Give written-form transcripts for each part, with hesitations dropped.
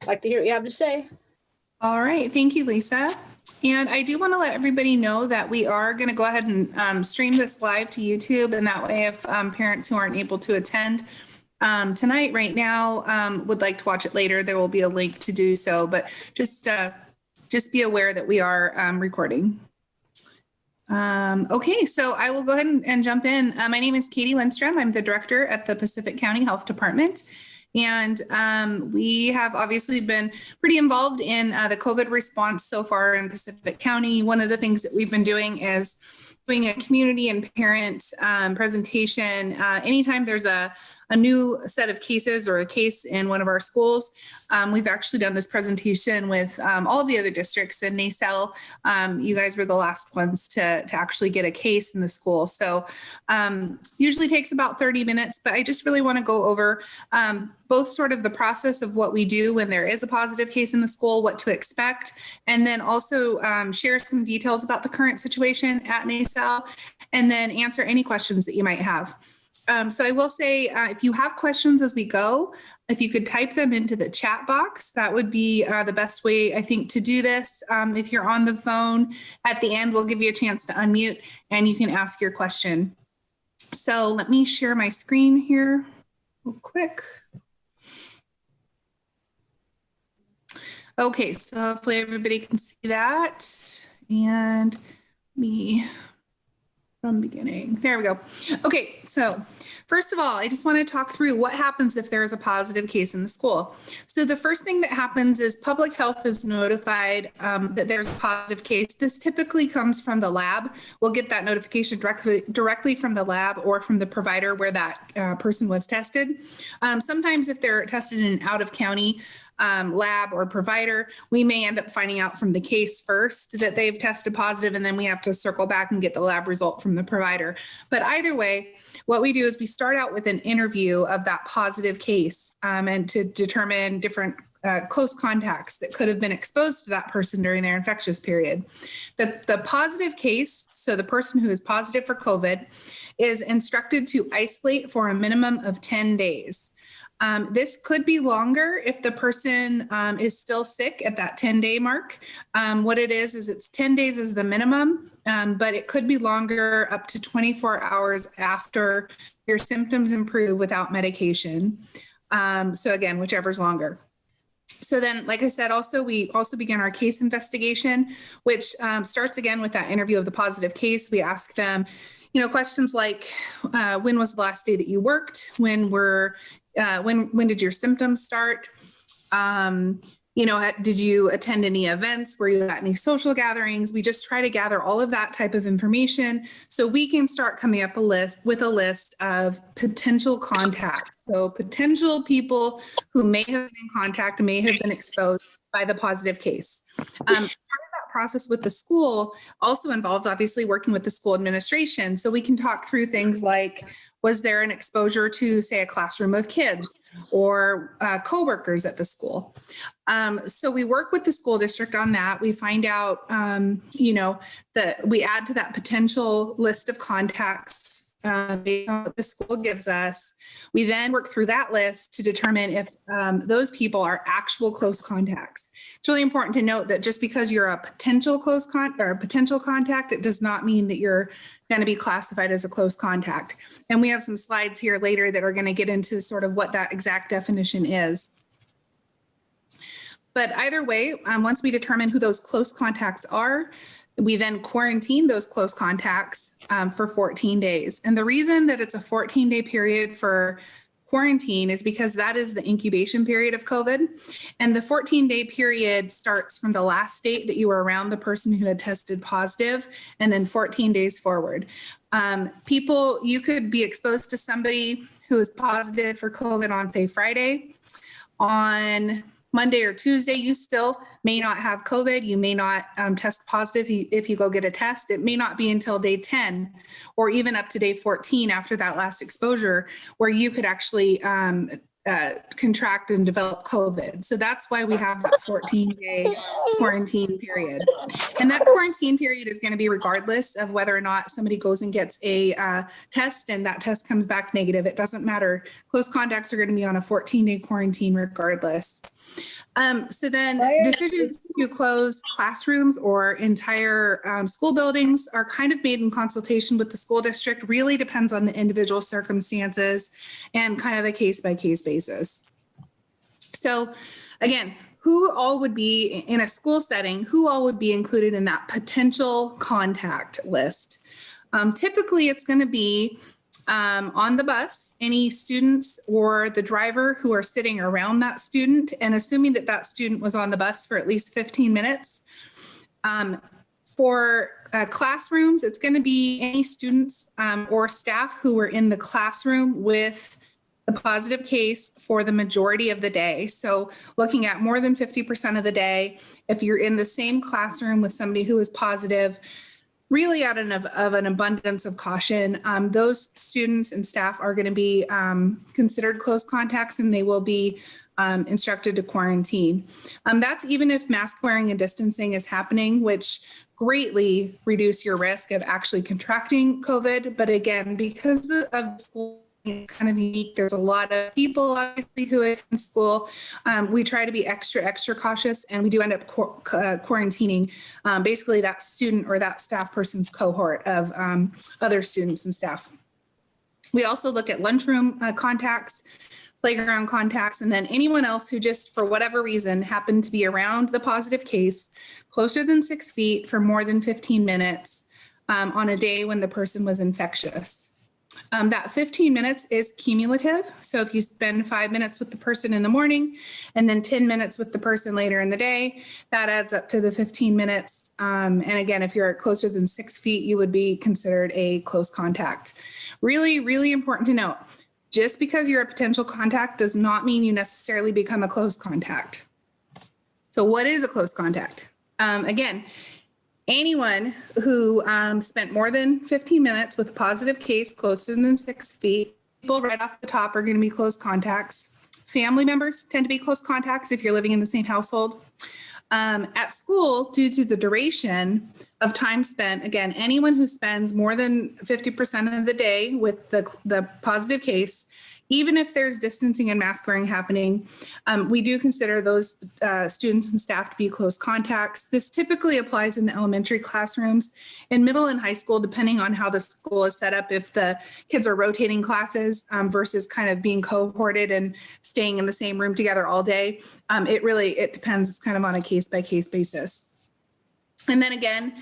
like to hear what you have to say. All right. Thank you, Lisa. And I do want to let everybody know that we are going to go ahead and stream this live to YouTube. And that way, if parents who aren't able to attend tonight, right now, would like to watch it later, there will be a link to do so. But just be aware that we are recording. Okay, so I will go ahead and jump in. My name is Katie Lindstrom. I'm the director at the Pacific County Health Department. And we have obviously been pretty involved in the COVID response so far in Pacific County. One of the things that we've been doing is doing a community and parent presentation. Anytime there's a new set of cases or a case in one of our schools, we've actually done this presentation with all of the other districts. In Naselle, you guys were the last ones to actually get a case in the school. So usually takes about 30 minutes, but I just really want to go over both sort of the process of what we do when there is a positive case in the school, what to expect, and then also share some details about the current situation at Naselle, and then answer any questions that you might have. So I will say, if you have questions as we go, if you could type them into the chat box, that would be the best way, I think, to do this. If you're on the phone, at the end, we'll give you a chance to unmute and you can ask your question. So let me share my screen here real quick. Okay, so hopefully everybody can see that. And me from beginning. There we go. Okay, so first of all, I just want to talk through what happens if there's a positive case in the school. So the first thing that happens is public health is notified that there's a positive case. This typically comes from the lab. We'll get that notification directly from the lab or from the provider where that person was tested. Sometimes if they're tested in an out-of-county lab or provider, we may end up finding out from the case first that they've tested positive, and then we have to circle back and get the lab result from the provider. But either way, what we do is we start out with an interview of that positive case and to determine different close contacts that could have been exposed to that person during their infectious period. The positive case, so the person who is positive for COVID, is instructed to isolate for a minimum of 10 days. This could be longer if the person is still sick at that 10-day mark. What it is it's 10 days is the minimum, but it could be longer, up to 24 hours after your symptoms improve without medication. So again, whichever's longer. So then, like I said, we also begin our case investigation, which starts again with that interview of the positive case. We ask them, questions like, when was the last day that you worked? When did your symptoms start? Did you attend any events? Were you at any social gatherings? We just try to gather all of that type of information so we can start coming up with a list of potential contacts. So potential people who may have been in contact, may have been exposed by the positive case. Part of that process with the school also involves obviously working with the school administration. So we can talk through things like, was there an exposure to, say, a classroom of kids or coworkers at the school? So we work with the school district on that. We find out, that we add to that potential list of contacts based on what the school gives us. We then work through that list to determine if those people are actual close contacts. It's really important to note that just because you're a potential potential contact, it does not mean that you're going to be classified as a close contact. And we have some slides here later that are going to get into sort of what that exact definition is. But either way, once we determine who those close contacts are, we then quarantine those close contacts for 14 days. And the reason that it's a 14-day period for quarantine is because that is the incubation period of COVID. And the 14-day period starts from the last date that you were around the person who had tested positive, and then 14 days forward. You could be exposed to somebody who is positive for COVID on, say, Friday. On Monday or Tuesday, you still may not have COVID. You may not test positive if you go get a test. It may not be until day 10 or even up to day 14 after that last exposure where you could actually contract and develop COVID. So that's why we have that 14-day quarantine period. And that quarantine period is going to be regardless of whether or not somebody goes and gets a test and that test comes back negative. It doesn't matter. Close contacts are going to be on a 14-day quarantine regardless. So then decisions to close classrooms or entire school buildings are kind of made in consultation with the school district. Really depends on the individual circumstances and kind of a case-by-case basis. So again, who all would be in a school setting, who all would be included in that potential contact list? Typically, it's going to be on the bus, any students or the driver who are sitting around that student, and assuming that that student was on the bus for at least 15 minutes. For classrooms, it's going to be any students or staff who were in the classroom with the positive case for the majority of the day. So looking at more than 50% of the day, if you're in the same classroom with somebody who is positive, really out of an abundance of caution, those students and staff are going to be considered close contacts, and they will be instructed to quarantine. That's even if mask wearing and distancing is happening, which greatly reduce your risk of actually contracting COVID. But again, because of school, it's kind of unique. There's a lot of people obviously who attend school. We try to be extra cautious, and we do end up quarantining basically that student or that staff person's cohort of other students and staff. We also look at lunchroom contacts, playground contacts, and then anyone else who just for whatever reason happened to be around the positive case closer than 6 feet for more than 15 minutes on a day when the person was infectious. That 15 minutes is cumulative. So if you spend 5 minutes with the person in the morning and then 10 minutes with the person later in the day, that adds up to the 15 minutes. And again, if you're closer than 6 feet, you would be considered a close contact. Really, really important to note, just because you're a potential contact does not mean you necessarily become a close contact. So what is a close contact? Again, anyone who spent more than 15 minutes with a positive case closer than 6 feet, people right off the top are going to be close contacts. Family members tend to be close contacts if you're living in the same household. At school, due to the duration of time spent, again, anyone who spends more than 50% of the day with the positive case, even if there's distancing and mask wearing happening, we do consider those students and staff to be close contacts. This typically applies in the elementary classrooms. In middle and high school, depending on how the school is set up, if the kids are rotating classes versus kind of being cohorted and staying in the same room together all day, it depends. It's kind of on a case-by-case basis. And then again,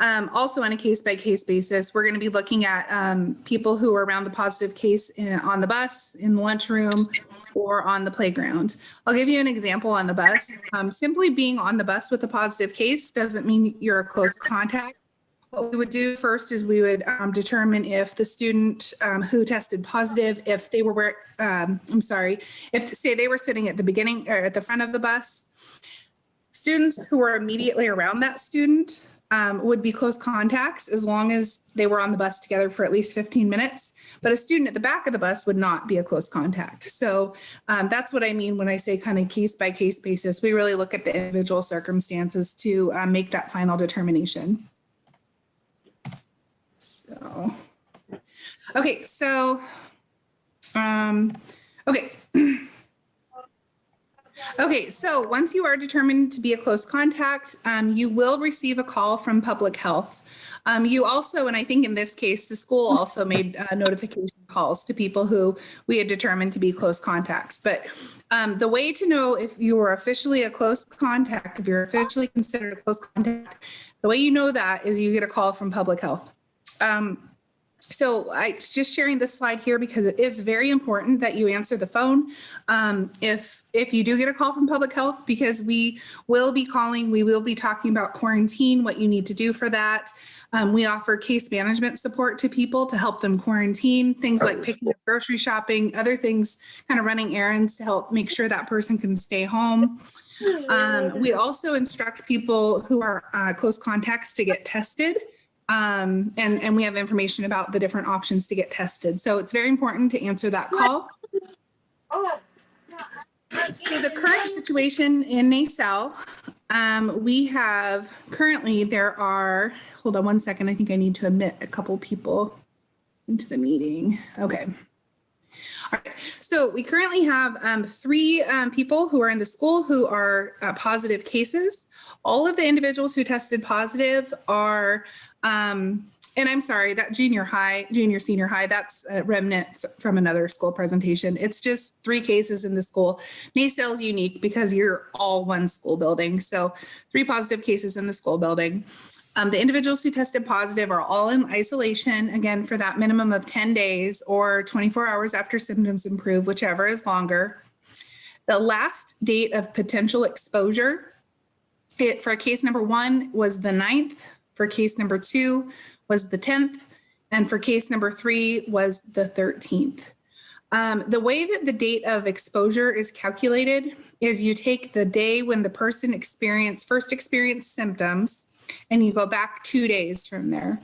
also on a case-by-case basis, we're going to be looking at people who are around the positive case on the bus, in the lunchroom, or on the playground. I'll give you an example on the bus. Simply being on the bus with a positive case doesn't mean you're a close contact. What we would do first is we would determine if the student who tested positive, if they were, if say they were sitting at the beginning or at the front of the bus, students who were immediately around that student would be close contacts as long as they were on the bus together for at least 15 minutes. But a student at the back of the bus would not be a close contact. So that's what I mean when I say kind of case by case basis. We really look at the individual circumstances to make that final determination. So, okay, Okay, so once you are determined to be a close contact, you will receive a call from public health. You also, and I think in this case, the school also made notification calls to people who we had determined to be close contacts. But the way to know if you are officially a close contact, if you're officially considered a close contact, the way you know that is you get a call from public health. So I just sharing this slide here because it is very important that you answer the phone if you do get a call from public health, because we will be calling, we will be talking about quarantine, what you need to do for that. We offer case management support to people to help them quarantine, things like picking up grocery shopping, other things, kind of running errands to help make sure that person can stay home. We also instruct people who are close contacts to get tested. And we have information about the different options to get tested. So it's very important to answer that call. So the current situation in Naselle, we have currently, there are, hold on one second. I think I need to admit a couple people into the meeting. Okay. All right. So So we currently have 3 people who are in the school who are positive cases. All of the individuals who tested positive are, and I'm sorry, that junior, senior high, that's remnants from another school presentation. It's just 3 cases in the school. Naselle is unique because you're all one school building. So 3 positive cases in the school building. The individuals who tested positive are all in isolation, again, for that minimum of 10 days or 24 hours after symptoms improve, whichever is longer. The last date of potential exposure for case number 1 was the 9th, for case number 2 was the 10th, and for case number 3 was the 13th. The way that the date of exposure is calculated is you take the day when the person first experienced symptoms, and you go back 2 days from there.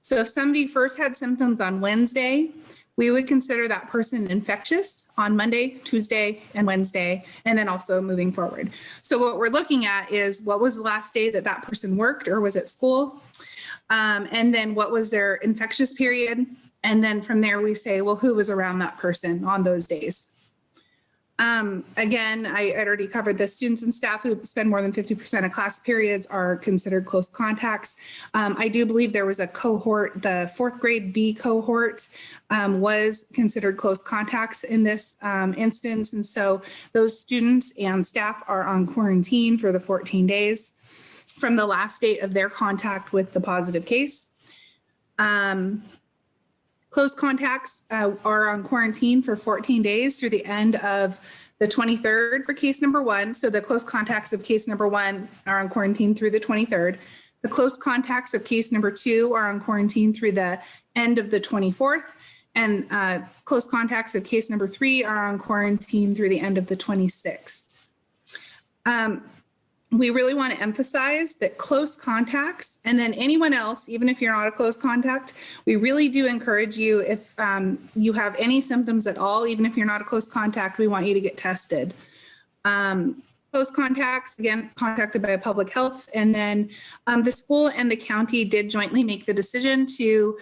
So if somebody first had symptoms on Wednesday, we would consider that person infectious on Monday, Tuesday, and Wednesday, and then also moving forward. So what we're looking at is what was the last day that that person worked or was at school, and then what was their infectious period, and then from there we say, well, who was around that person on those days? Again, I already covered this. Students and staff who spend more than 50% of class periods are considered close contacts. I do believe there was a cohort, the 4th grade B cohort was considered close contacts in this instance. And so those students and staff are on quarantine for the 14 days from the last date of their contact with the positive case. Close contacts are on quarantine for 14 days through the end of the 23rd for case number 1. So the close contacts of case number 1 are on quarantine through the 23rd. The close contacts of case number 2 are on quarantine through the end of the 24th. And close contacts of case number 3 are on quarantine through the end of the 26th. We really want to emphasize that close contacts, and then anyone else, even if you're not a close contact, we really do encourage you, if you have any symptoms at all, even if you're not a close contact, we want you to get tested. Close contacts, again, contacted by public health, and then the school and the county did jointly make the decision to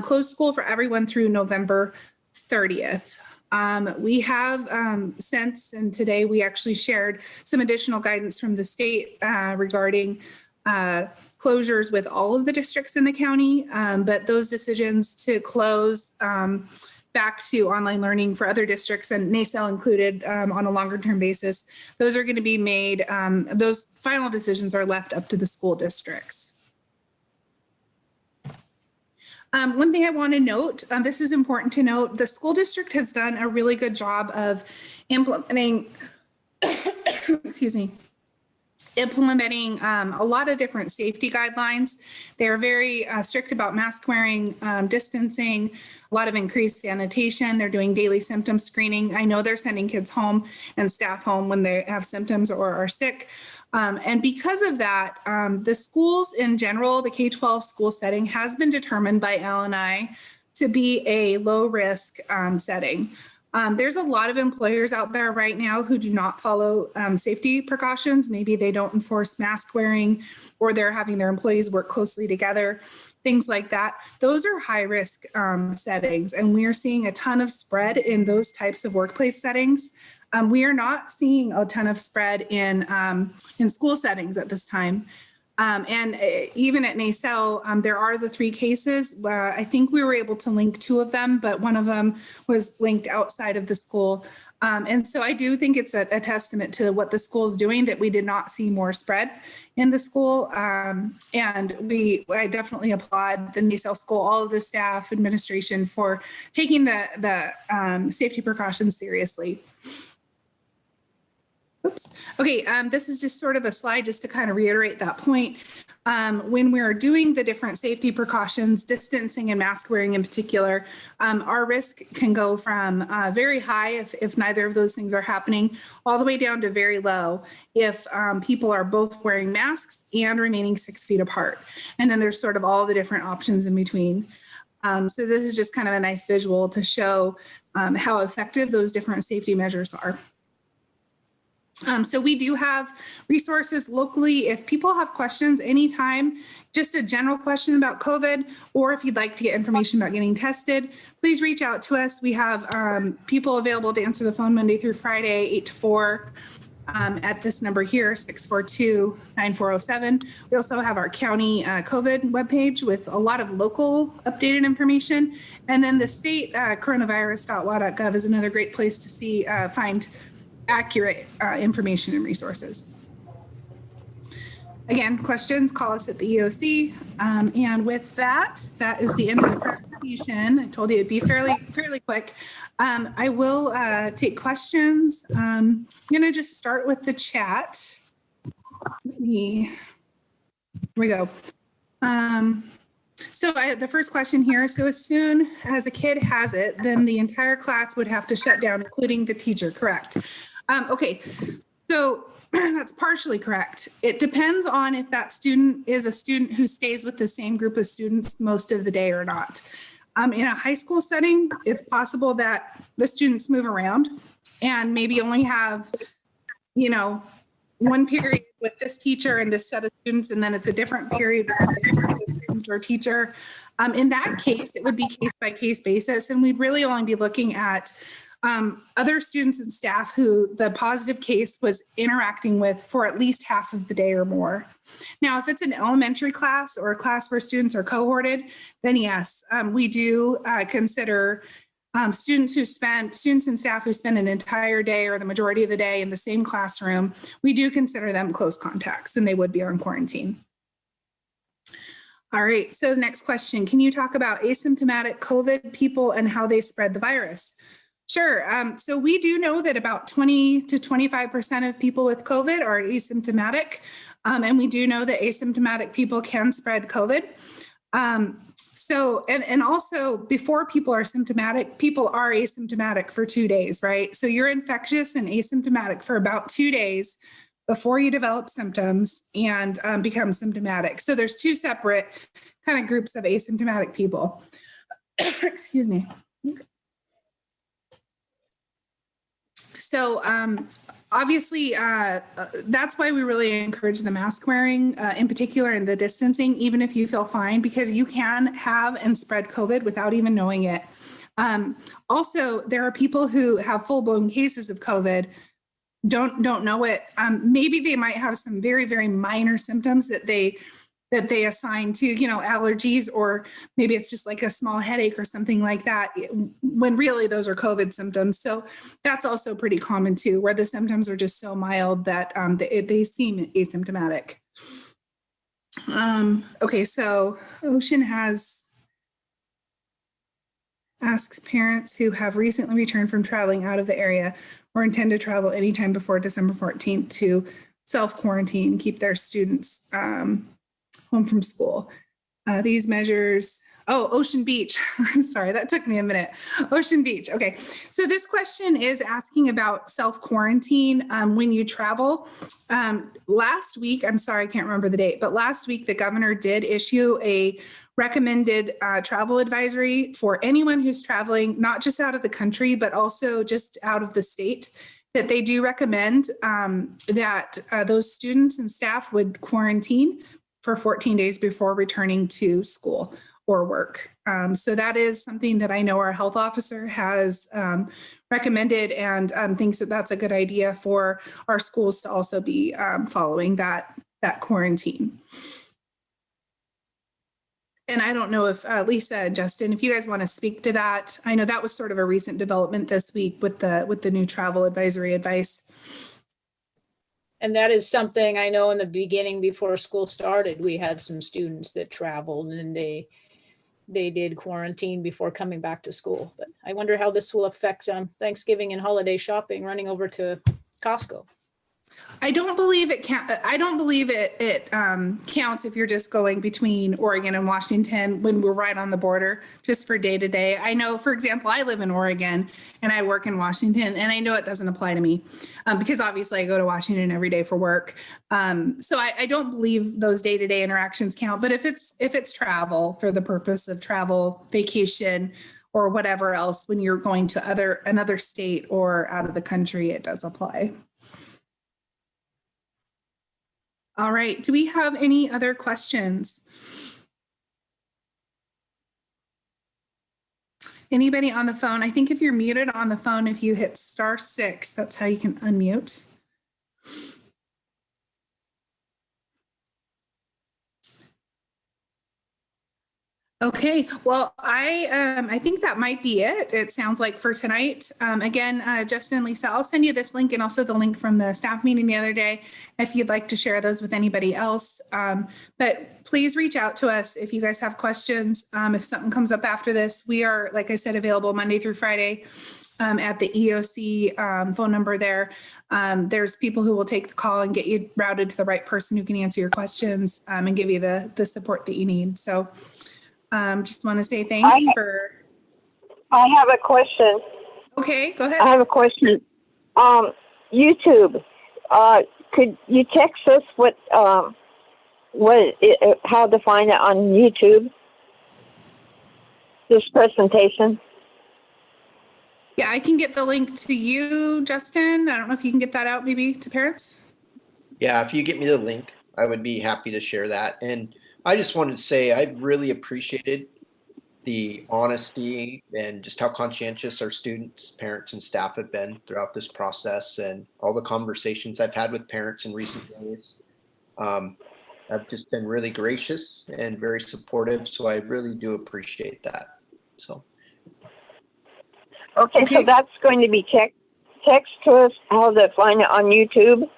close school for everyone through November 30th. We have since, and today we actually shared some additional guidance from the state regarding closures with all of the districts in the county, but those decisions to close back to online learning for other districts, and Naselle included, on a longer term basis, those are going to be made, those final decisions are left up to the school districts. One thing I want to note, this is important to note, the school district has done a really good job of implementing, excuse me, implementing a lot of different safety guidelines. They're very strict about mask wearing, distancing, a lot of increased sanitation. They're doing daily symptom screening. I know they're sending kids home and staff home when they have symptoms or are sick. And because of that, the schools in general, the K-12 school setting has been determined by L&I to be a low risk setting. There's a lot of employers out there right now who do not follow safety precautions. Maybe they don't enforce mask wearing, or they're having their employees work closely together, things like that. Those are high risk settings, and we are seeing a ton of spread in those types of workplace settings. We are not seeing a ton of spread in school settings at this time. And even at Naselle, there are the 3 cases. I think we were able to link 2 of them, but one of them was linked outside of the school. And so I do think it's a testament to what the school is doing that we did not see more spread in the school. And I definitely applaud the Naselle school, all of the staff, administration for taking the safety precautions seriously. Oops. Okay, this is just sort of a slide just to kind of reiterate that point. When we're doing the different safety precautions, distancing and mask wearing in particular, our risk can go from very high if neither of those things are happening, all the way down to very low if people are both wearing masks and remaining 6 feet apart. And then there's sort of all the different options in between. So this is just kind of a nice visual to show how effective those different safety measures are. So we do have resources locally. If people have questions anytime, just a general question about COVID, or if you'd like to get information about getting tested, please reach out to us. We have people available to answer the phone Monday through Friday, 8 to 4. At this number here, 642-9407. We also have our county COVID webpage with a lot of local updated information. And then the state coronavirus.wa.gov is another great place to see, find accurate information and resources. Again, questions, call us at the EOC. And with that, that is the end of the presentation. I told you it'd be fairly quick. I will take questions. I'm going to just start with the chat. Here we go. So the first question here, so as soon as a kid has it, then the entire class would have to shut down, including the teacher, correct? Okay, so that's partially correct. It depends on if that student is a student who stays with the same group of students most of the day or not. In a high school setting, it's possible that the students move around and maybe only have, you know, one period with this teacher and this set of students, and then it's a different period with this students or teacher. In that case, it would be case by case basis, and we'd really only be looking at other students and staff who the positive case was interacting with for at least half of the day or more. Now, if it's an elementary class or a class where students are cohorted, then yes, we do consider students and staff who spend an entire day or the majority of the day in the same classroom. We do consider them close contacts and they would be on quarantine. All right, so the next question, can you talk about asymptomatic COVID people and how they spread the virus? Sure. So we do know that about 20 to 25% of people with COVID are asymptomatic. And we do know that asymptomatic people can spread COVID. And also before people are symptomatic, people are asymptomatic for 2 days, right? So you're infectious and asymptomatic for about 2 days before you develop symptoms and become symptomatic. So there's two separate kind of groups of asymptomatic people. Excuse me. So obviously, that's why we really encourage the mask wearing, in particular, and the distancing, even if you feel fine, because you can have and spread COVID without even knowing it. Also, there are people who have full-blown cases of COVID, don't know it. Maybe they might have some very, very minor symptoms that they assign to, you know, allergies, or maybe it's just like a small headache or something like that, when really those are COVID symptoms. So that's also pretty common too, where the symptoms are just so mild that they seem asymptomatic. Okay, so Ocean asks parents who have recently returned from traveling out of the area or intend to travel anytime before December 14th to self-quarantine, keep their students home from school. These measures, Ocean Beach. I'm sorry, that took me a minute. Ocean Beach. Okay, so this question is asking about self-quarantine when you travel. Last week, I'm sorry, I can't remember the date, but last week the governor did issue a recommended travel advisory for anyone who's traveling, not just out of the country, but also just out of the state, that they do recommend that those students and staff would quarantine for 14 days before returning to school or work. So that is something that I know our health officer has recommended and thinks that that's a good idea for our schools to also be following that quarantine. And I don't know if Lisa and Justin, if you guys want to speak to that. I know that was sort of a recent development this week with the new travel advisory advice. And that is something I know in the beginning, before school started, we had some students that traveled and they did quarantine before coming back to school. But I wonder how this will affect Thanksgiving and holiday shopping, running over to Costco. I don't believe it counts if you're just going between Oregon and Washington when we're right on the border, just for day to day. I know, for example, I live in Oregon and I work in Washington, and I know it doesn't apply to me because obviously I go to Washington every day for work. So I don't believe those day to day interactions count. But if it's travel for the purpose of travel, vacation, or whatever else, when you're going to another state or out of the country, it does apply. All right. Do we have any other questions? Anybody on the phone? I think if you're muted on the phone, if you hit *6, that's how you can unmute. Okay, well, I think that might be it. It sounds like for tonight. Again, Justin and Lisa, I'll send you this link and also the link from the staff meeting the other day if you'd like to share those with anybody else. But please reach out to us if you guys have questions. If something comes up after this, we are, like I said, available Monday through Friday at the EOC phone number there. There's people who will take the call and get you routed to the right person who can answer your questions and give you the support that you need. So just want to say thanks I have a question. Okay, go ahead. I have a question. YouTube. Could you text us how to find it on YouTube? This presentation. Yeah, I can get the link to you, Justin. I don't know if you can get that out maybe to parents. Yeah, if you get me the link, I would be happy to share that. And I just wanted to say I really appreciated the honesty and just how conscientious our students, parents, and staff have been throughout this process, and all the conversations I've had with parents in recent days. I've just been really gracious and very supportive, so I really do appreciate that. So. Okay, so that's going to be text to us how to find it on YouTube.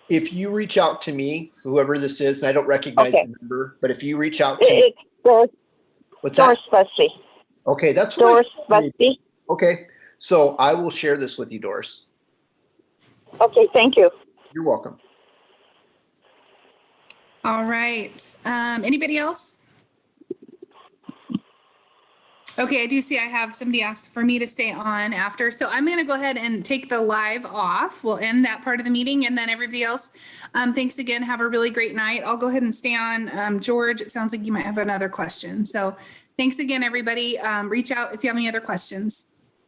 If you reach out to me, whoever this is, and I don't recognize the number, but if you reach out to it's Doris. What's that? Doris Bussey. Okay, that's Doris Bussey. Okay, so I will share this with you, Doris. Okay, thank you. You're welcome. All right. Anybody else? Okay, I do see I have somebody asked for me to stay on after. So I'm going to go ahead and take the live off. We'll end that part of the meeting, and then everybody else, thanks again. Have a really great night. I'll go ahead and stay on. George, it sounds like you might have another question. So thanks again, everybody. Reach out if you have any other questions.